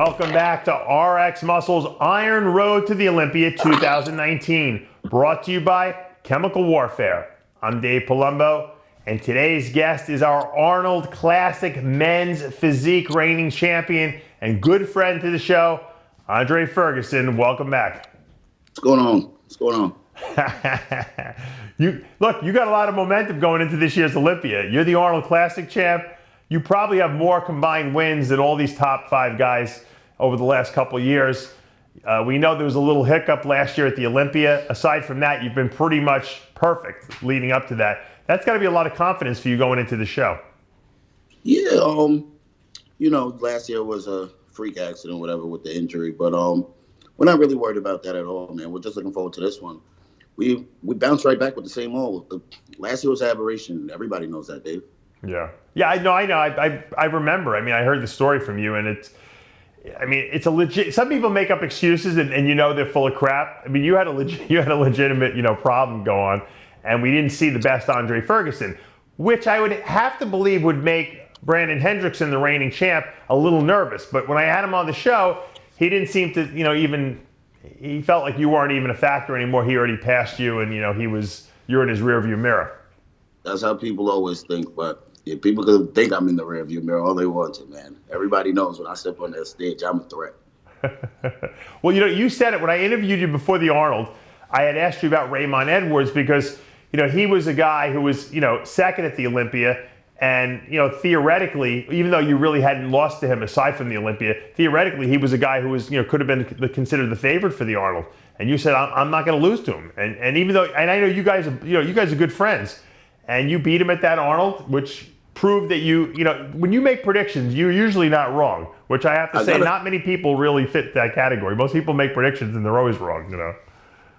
Welcome back to RXMuscle's Iron Road to the Olympia 2019, brought to you by Chemical Warfare. I'm Dave Palumbo, and today's guest is our Arnold Classic men's physique reigning champion and good friend to the show, Andre Ferguson. Welcome back. What's going on? What's going on? You got a lot of momentum going into this year's Olympia. You're the Arnold Classic champ. You probably have more combined wins than all these top 5 guys over the last couple of years. We know there was a little hiccup last year at the Olympia. Aside from that, you've been pretty much perfect leading up to that. That's got to be a lot of confidence for you going into the show. Yeah, last year was a freak accident, whatever, with the injury. But we're not really worried about that at all, man. We're just looking forward to this one. We bounced right back with the same old. Last year was an aberration. Everybody knows that, Dave. Yeah, I know. I remember. I mean, I heard the story from you, and it's a legit. Some people make up excuses, and they're full of crap. I mean, you had a legitimate problem go on, and we didn't see the best Andre Ferguson, which I would have to believe would make Brandon Hendrickson, the reigning champ, a little nervous. But when I had him on the show, he didn't seem to, he felt like you weren't even a factor anymore. He already passed you, and you're in his rearview mirror. That's how people always think, but. Yeah, people can think I'm in the rearview mirror all they want to, man. Everybody knows when I step on that stage, I'm a threat. Well, you said it when I interviewed you before the Arnold. I had asked you about Raymond Edwards because, he was a guy who was, second at the Olympia. And, theoretically, even though you really hadn't lost to him aside from the Olympia, theoretically, he was a guy who was, could have been considered the favorite for the Arnold. And you said, I'm not going to lose to him. And even though, and I know you guys are good friends. And you beat him at that Arnold, which proved that when you make predictions, you're usually not wrong, which I have to say, not many people really fit that category. Most people make predictions and they're always wrong,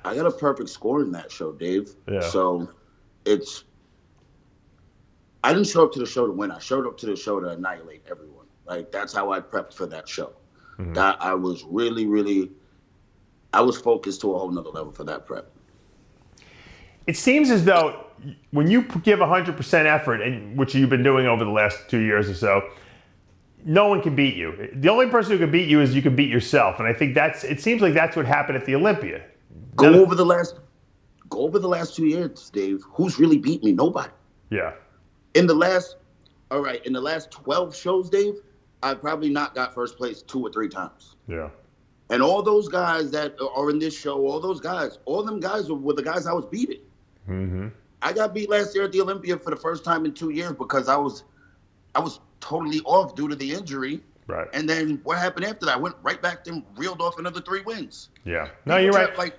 I got a perfect score in that show, Dave. Yeah. So I didn't show up to the show to win. I showed up to the show to annihilate everyone. Like, that's how I prepped for that show. Mm-hmm. That I was really, I was focused to a whole nother level for that prep. It seems as though when you give 100% effort, and which you've been doing over the last 2 years or so, no one can beat you. The only person who can beat you is you can beat yourself. And I think it seems like that's what happened at the Olympia. Go over the last 2 years, Dave. Who's really beat me? Nobody. Yeah. In the last 12 shows, Dave, I probably not got first place 2 or 3 times. Yeah. And all those guys that are in this show, all them guys were the guys I was beating. Mm-hmm. I got beat last year at the Olympia for the first time in 2 years because I was totally off due to the injury. Right. And then what happened after that? I went right back and reeled off another 3 wins. Yeah. No, you're right.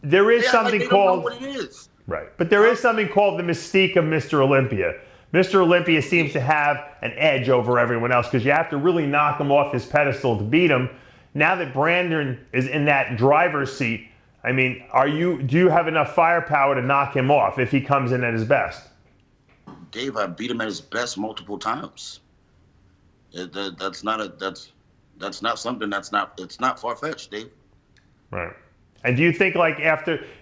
There is something they called. don't know what it is. Right. But there is something called the mystique of Mr. Olympia. Mr. Olympia seems to have an edge over everyone else because you have to really knock him off his pedestal to beat him. Now that Brandon is in that driver's seat, I mean, do you have enough firepower to knock him off if he comes in at his best? Dave, I beat him at his best multiple times. It's not far-fetched, Dave. Right. And do you think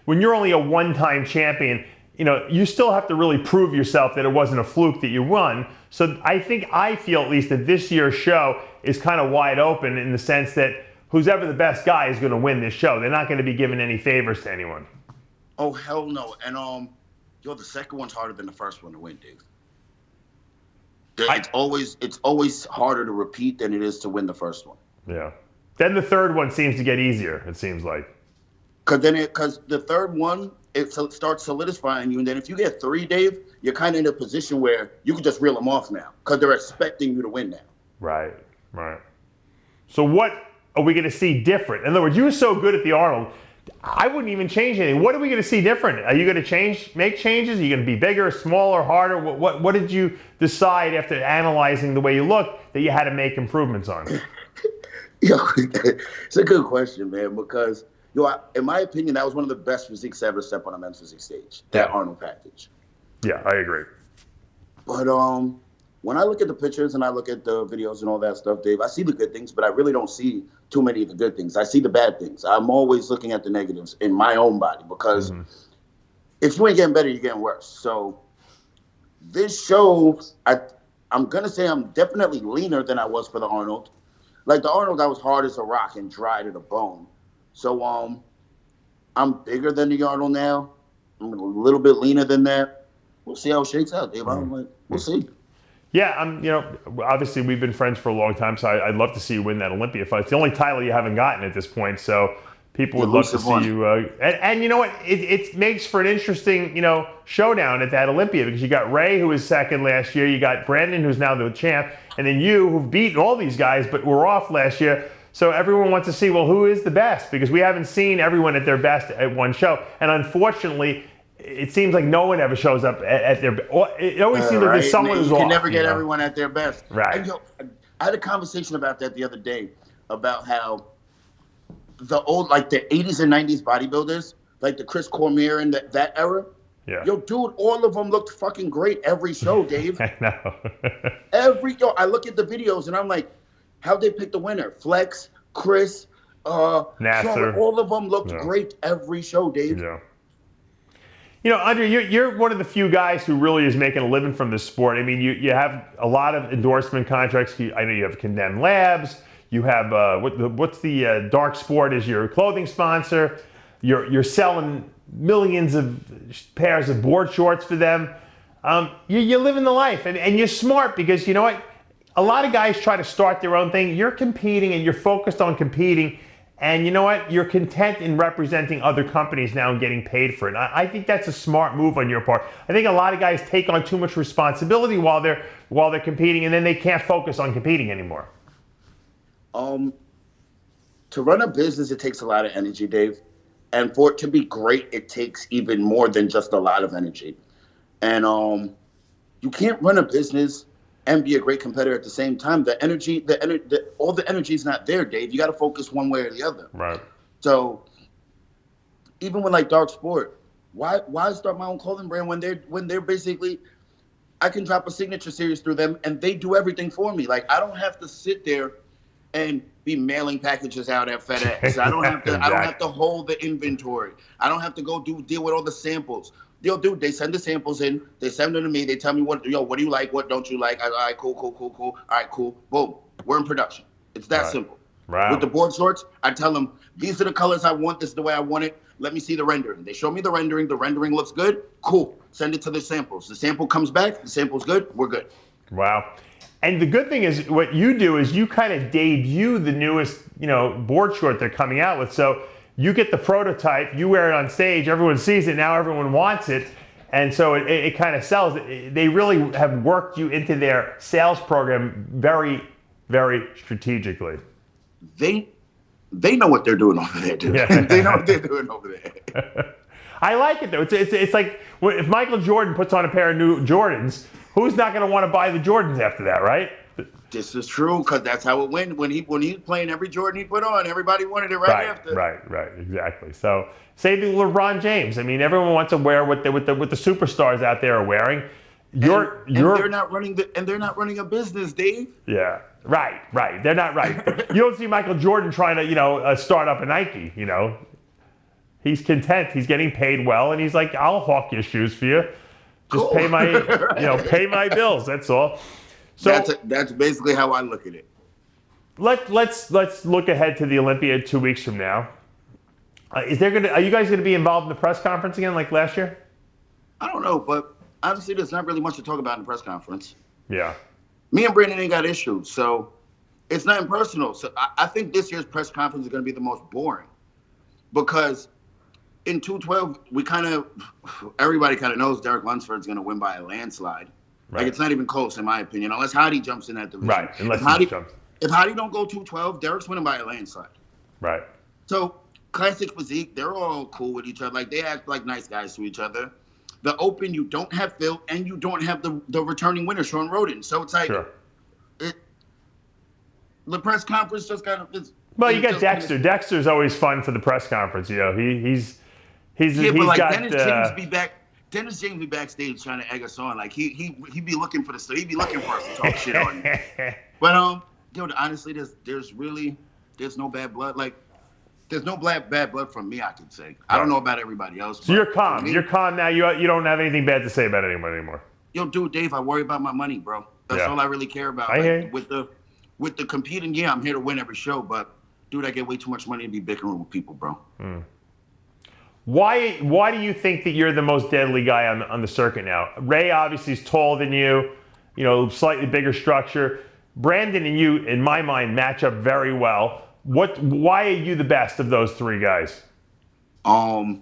when you're only a one-time champion, you still have to really prove yourself that it wasn't a fluke that you won. So I feel at least that this year's show is kind of wide open in the sense that who's ever the best guy is going to win this show. They're not going to be giving any favors to anyone. Oh, hell no. And the second one's harder than the first one to win, Dave. It's always harder to repeat than it is to win the first one. Yeah. Then the third one seems to get easier, it seems like. Because the third one, it starts solidifying you. And then if you get 3, Dave, you're kind of in a position where you can just reel them off now because they're expecting you to win now. Right. So what are we going to see different? In other words, you were so good at the Arnold, I wouldn't even change anything. What are we going to see different? Are you going to make changes? Are you going to be bigger, smaller, harder? What did you decide after analyzing the way you look that you had to make improvements on? It's a good question, man, because in my opinion, that was one of the best physiques I ever stepped on a men's physique stage, that Arnold package. Yeah, I agree. But when I look at the pictures and I look at the videos and all that stuff, Dave, I see the good things, but I really don't see too many of the good things. I see the bad things. I'm always looking at the negatives in my own body because if you ain't getting better, you're getting worse. So this show, I'm going to say I'm definitely leaner than I was for the Arnold. Like the Arnold, I was hard as a rock and dry to the bone. So I'm bigger than the Arnold now. I'm a little bit leaner than that. We'll see how it shakes out, Dave. We'll see. Yeah, obviously we've been friends for a long time, so I'd love to see you win that Olympia fight. It's the only title you haven't gotten at this point, so people would love to see you. And you know what? It makes for an interesting, showdown at that Olympia, because you got Ray, who was second last year. You got Brandon, who's now the champ, and then you, who've beaten all these guys, but were off last year. So everyone wants to see, well, who is the best? Because we haven't seen everyone at their best at one show, and unfortunately, it seems like no one ever shows up at their best. It always seems like there's someone who's off. You can never get everyone at their best. Right. And, I had a conversation about that the other day, about how the old, like the 80s and 90s bodybuilders, like the Chris Cormier and that era. Yeah. Yo, dude, all of them looked fucking great every show, Dave. I know. I look at the videos and I'm like, how'd they pick the winner? Flex, Chris, Nasser. All of them looked great every show, Dave. Yeah. Andre, you're one of the few guys who really is making a living from this sport. I mean, you have a lot of endorsement contracts. I know you have Condemned Labs. You have what's the Dark Sport is your clothing sponsor. You're selling millions of pairs of board shorts for them. You're living the life, and you're smart, because you know what? A lot of guys try to start their own thing. You're competing, and you're focused on competing. And you know what? You're content in representing other companies now and getting paid for it. I think that's a smart move on your part. I think a lot of guys take on too much responsibility while they're competing, and then they can't focus on competing anymore. To run a business, it takes a lot of energy, Dave. And for it to be great, it takes even more than just a lot of energy. And you can't run a business and be a great competitor at the same time. All the energy is not there, Dave. You got to focus one way or the other. Right. So even with like Dark Sport, why start my own clothing brand when they're basically, I can drop a signature series through them and they do everything for me. Like, I don't have to sit there and be mailing packages out at FedEx. I don't have to. Exactly. I don't have to hold the inventory. I don't have to go deal with all the samples. Yo, dude, they send the samples in. They send them to me. They tell me what do you like? What don't you like? All right, cool. All right, cool. Boom. We're in production. It's that simple. Right. With the board shorts, I tell them, these are the colors I want. This is the way I want it. Let me see the rendering. They show me the rendering. The rendering looks good. Cool. Send it to the samples. The sample comes back. The sample's good. We're good. Wow. And the good thing is, what you do is you kind of debut the newest, board short they're coming out with. So you get the prototype, you wear it on stage, everyone sees it, now everyone wants it. And so it kind of sells. They really have worked you into their sales program very, very strategically. They know what they're doing over there, dude. Yeah. They know what they're doing over there. I like it, though. It's like if Michael Jordan puts on a pair of new Jordans, who's not going to want to buy the Jordans after that, right? This is true, because that's how it went. When he was playing every Jordan he put on, everybody wanted it right after. Right, exactly. So same thing with LeBron James. I mean, everyone wants to wear what the superstars out there are wearing. They're not running a business, Dave. Yeah, right. They're not right. You don't see Michael Jordan trying to start up a Nike. He's content. He's getting paid well, and he's like, I'll hawk your shoes for you. Just pay my pay my bills. That's all. So that's basically how I look at it. Let's look ahead to the Olympia 2 weeks from now. Are you guys going to be involved in the press conference again like last year? I don't know, but obviously there's not really much to talk about in the press conference. Yeah. Me and Brandon ain't got issues, so it's nothing personal. So I think this year's press conference is going to be the most boring, because in 212 everybody kind of knows Derek Lunsford's going to win by a landslide. Right. Like, it's not even close, in my opinion, unless Hadi jumps in that division. Right, unless he jumps. If Hadi don't go 212, Derek's winning by a landslide. Right. So, Classic, Physique, they're all cool with each other. Like, they act like nice guys to each other. The Open, you don't have Phil, and you don't have the returning winner, Sean Roden. So, it's like, sure. The press conference just kind of... Well, you got Dexter. Dexter's always fun for the press conference. He's but got... Dennis James be backstage trying to egg us on. Like, he'd be looking for the... He'd be looking for us to talk shit on him. But, honestly, there's no bad blood. Like, there's no bad blood from me, I can say. Right. I don't know about everybody else. So you're calm. You're calm now. You don't have anything bad to say about anyone anymore. Yo, dude, Dave, I worry about my money, bro. That's all I really care about. I hear you. with the competing, yeah, I'm here to win every show, but dude, I get way too much money to be bickering with people, bro. Why do you think that you're the most deadly guy on the circuit now? Ray obviously is taller than you, slightly bigger structure. Brandon and you, in my mind, match up very well. Why are you the best of those three guys? In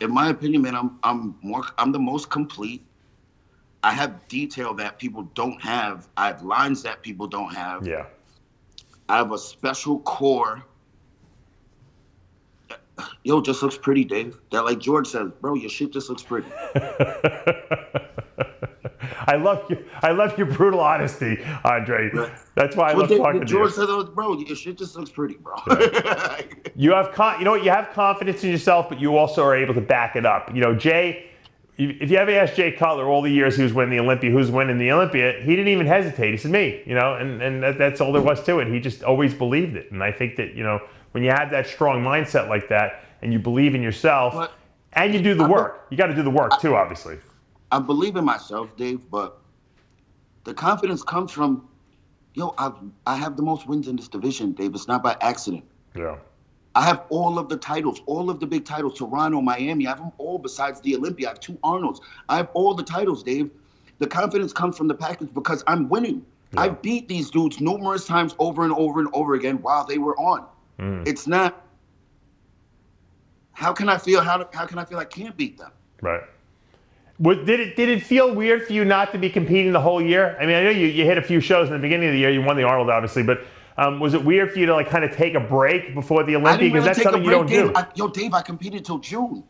my opinion, man, I'm the most complete. I have detail that people don't have. I have lines that people don't have. Yeah. I have a special core. Yo, just looks pretty, Dave. That, like George says, bro, your shit just looks pretty. I love your brutal honesty, Andre. Right. That's why I love talking to George you. says, bro, your shit just looks pretty, bro. Yeah. You have confidence in yourself, but you also are able to back it up. Jay, if you ever ask Jay Cutler all the years he was winning the Olympia, who's winning the Olympia, he didn't even hesitate. He said, me, and that's all there was to it. He just always believed it. And I think that, when you have that strong mindset like that and you believe in yourself and you do the work, you got to do the work too, obviously. I believe in myself, Dave, but the confidence comes from, I have the most wins in this division, Dave. It's not by accident. Yeah. I have all of the titles, all of the big titles, Toronto, Miami. I have them all besides the Olympia. I have 2 Arnolds. I have all the titles, Dave. The confidence comes from the package because I'm winning. Yeah. I beat these dudes numerous times over and over and over again while they were on. It's not, how can I feel I can't beat them? Right. Did it feel weird for you not to be competing the whole year? I mean, I know you hit a few shows in the beginning of the year. You won the Arnold, obviously, but was it weird for you to kind of take a break before the Olympia? Because that's something you don't do. Dave, I competed till June.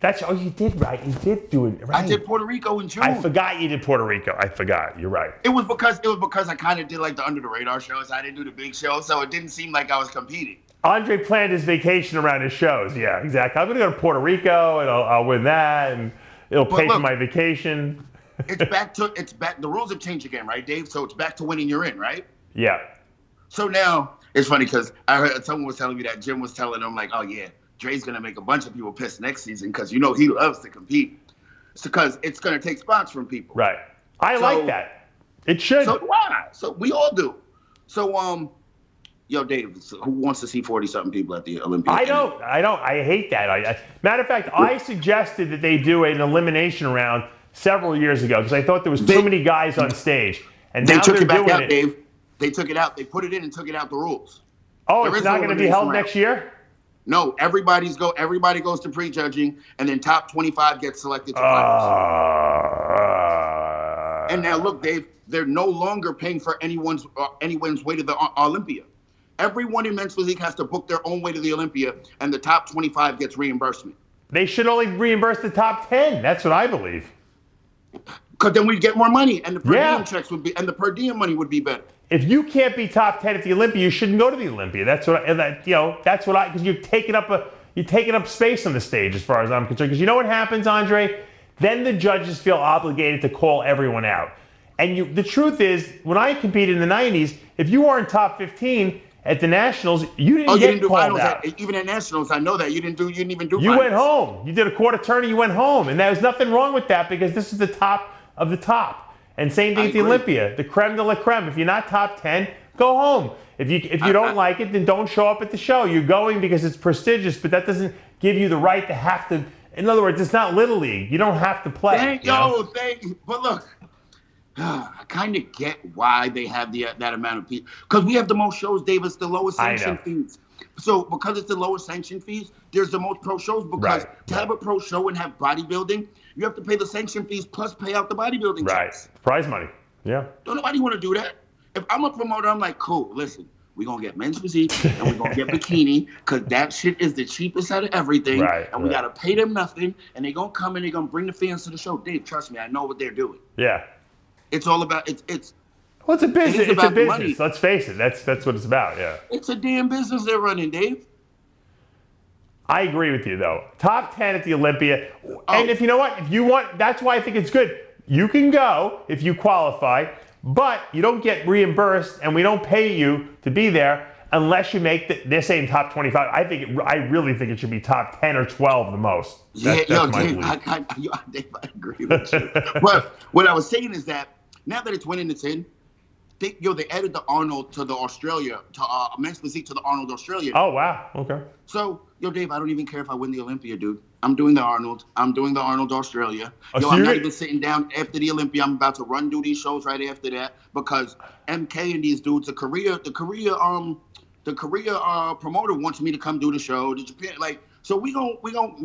You did, right? You did do it, right? I did Puerto Rico in June. I forgot you did Puerto Rico. I forgot. You're right. It was because I kind of did the under the radar shows. I didn't do the big shows, so it didn't seem like I was competing. Andre planned his vacation around his shows. Yeah, exactly. I'm going to go to Puerto Rico, and I'll win that, and it'll pay for my vacation. It's back. The rules have changed again, right, Dave? So it's back to winning you're in, right? Yeah. So now, it's funny because I heard someone was telling me that Jim was telling them, oh, yeah, Dre's going to make a bunch of people pissed next season because, he loves to compete. It's because it's going to take spots from people. Right. I like that. It should. So do I. So we all do. So, yo, Dave, who wants to see 40-something people at the Olympia? I don't. I hate that. Matter of fact, I suggested that they do an elimination round several years ago because I thought there was too many guys on stage. And they now took they're it back doing out, it. Dave. They took it out. They put it in and took it out the rules. Oh, it's not going to be held next year? No, everybody goes to prejudging, and then top 25 gets selected to finals. And now look, Dave, they're no longer paying for anyone's way to the Olympia. Everyone in men's physique has to book their own way to the Olympia, and the top 25 gets reimbursement. They should only reimburse the top 10. That's what I believe. Because then we'd get more money, and the per diem checks would be, and the per diem money would be better. If you can't be top 10 at the Olympia, you shouldn't go to the Olympia. That's what because you're taking up space on the stage as far as I'm concerned. Because you know what happens, Andre? Then the judges feel obligated to call everyone out. And the truth is, when I competed in the 90s, if you weren't top 15 at the Nationals, you didn't get called out. Even at Nationals, I know that you didn't even do. You went home. You did a quarter turn and you went home, and there's nothing wrong with that because this is the top of the top. And same thing at the Olympia, the creme de la creme. If you're not top 10, go home. If you don't like it, then don't show up at the show. You're going because it's prestigious, but that doesn't give you the right to have to. In other words, it's not Little League. You don't have to play. Thank you. But look, I kind of get why they have that amount of people. Because we have the most shows, Dave. It's the lowest sanction fees. So because it's the lowest sanction fees, there's the most pro shows. Because to have a pro show and have bodybuilding, you have to pay the sanction fees plus pay out the bodybuilding checks. Prize money. Yeah. Don't nobody want to do that. If I'm a promoter, I'm like, cool, listen, we're going to get men's physique and we're going to get bikini because that shit is the cheapest out of everything. And we got to pay them nothing. And they're going to come and they're going to bring the fans to the show. Dave, trust me, I know what they're doing. Yeah. It's all about, it's well, it's a business. It's a business. Money. Let's face it. That's what it's about. Yeah. It's a damn business they're running, Dave. I agree with you, though. Top 10 at the Olympia. And if you know what? If you want, that's why I think it's good. You can go if you qualify, but you don't get reimbursed, and we don't pay you to be there unless you make this same top 25. I really think it should be top 10 or 12 the most. Dave, I agree with you. But what I was saying is that now that it's winning, it's in. they added the Arnold to the Australia, to men's physique to the Arnold Australia. Oh, wow. Okay. So, Dave, I don't even care if I win the Olympia, dude. I'm doing the Arnold. I'm doing the Arnold Australia. So I'm not even sitting down after the Olympia. I'm about to do these shows right after that because MK and these dudes, the Korea promoter wants me to come do the show. The Japan, so we gon'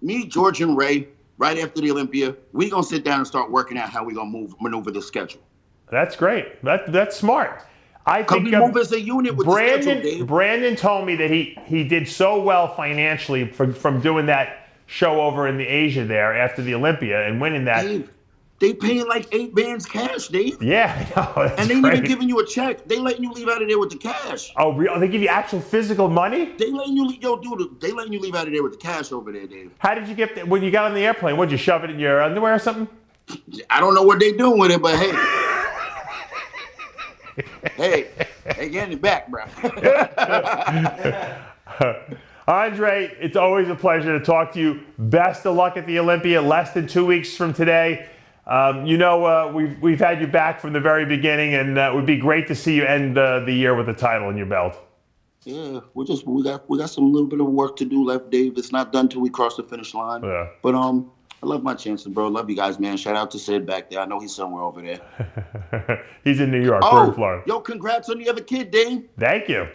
me, George and Ray, right after the Olympia, we gonna sit down and start working out how we gonna maneuver the schedule. That's great. That's smart. I think we move as a unit with the schedule, Dave. Brandon told me that he did so well financially from doing that show over in the Asia there after the Olympia and winning that. Dave, they paying like 8 bands cash, Dave. Yeah, I know. That's and they great. even giving you a check. They letting you leave out of there with the cash. Oh, really? They give you actual physical money? They letting you they letting you leave out of there with the cash over there, Dave. How did you get there? When you got on the airplane? Would you shove it in your underwear or something? I don't know what they doing with it, but hey. Hey, getting it back, bro. Andre, it's always a pleasure to talk to you. Best of luck at the Olympia, less than 2 weeks from today. We've had you back from the very beginning, and it would be great to see you end the year with a title in your belt. Yeah, we got some little bit of work to do left, Dave. It's not done till we cross the finish line. Yeah. But I love my chances, bro. Love you guys, man. Shout out to Sid back there. I know he's somewhere over there. He's in New York. We're in Florida. Yo, congrats on the other kid, Dave. Thank you.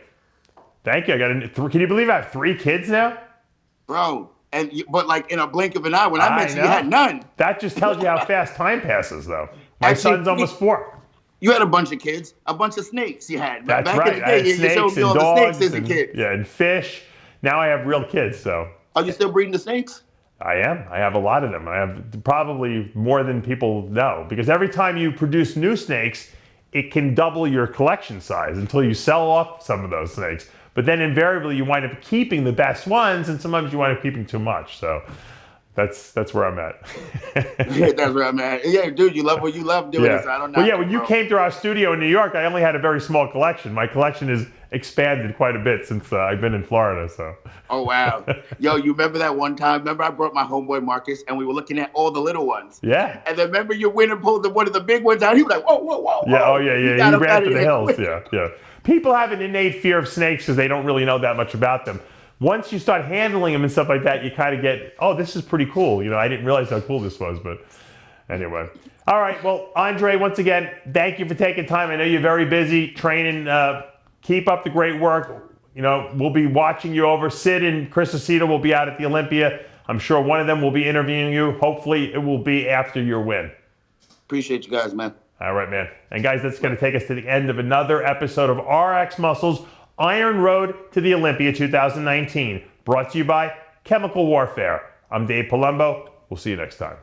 I got can you believe I have 3 kids now? Bro, but like in a blink of an eye, when I met you, you had none. That just tells you how fast time passes, though. My son's almost 4. You had a bunch of kids, a bunch of snakes you had. That's back right. In the day, you showed me all the snakes as a kid. Yeah, and fish. Now I have real kids, so. Are you still breeding the snakes? I am. I have a lot of them. I have probably more than people know because every time you produce new snakes, it can double your collection size until you sell off some of those snakes. But then invariably you wind up keeping the best ones, and sometimes you wind up keeping too much. So that's where I'm at. Yeah, that's where I'm at. Yeah, dude, you love what you love doing. Yeah. So I don't know. Well, yeah, when you came to our studio in New York, I only had a very small collection. My collection has expanded quite a bit since I've been in Florida. So. Oh, wow. Yo, you remember that one time? Remember I brought my homeboy Marcus, and we were looking at all the little ones? Yeah. And then remember your winner pulled one of the big ones out? He was like, whoa, whoa, whoa. Yeah, whoa. oh, yeah. He ran for the hills. Yeah. People have an innate fear of snakes because they don't really know that much about them. Once you start handling them and stuff like that, you kind of get, oh, this is pretty cool. I didn't realize how cool this was, but anyway. All right, well, Andre, once again, thank you for taking time. I know you're very busy training. Keep up the great work. We'll be watching you over. Sid and Chris Aceto will be out at the Olympia. I'm sure one of them will be interviewing you. Hopefully, it will be after your win. Appreciate you guys, man. All right, man. And guys, that's going to take us to the end of another episode of RX Muscle's Iron Road to the Olympia 2019, brought to you by Chemical Warfare. I'm Dave Palumbo. We'll see you next time.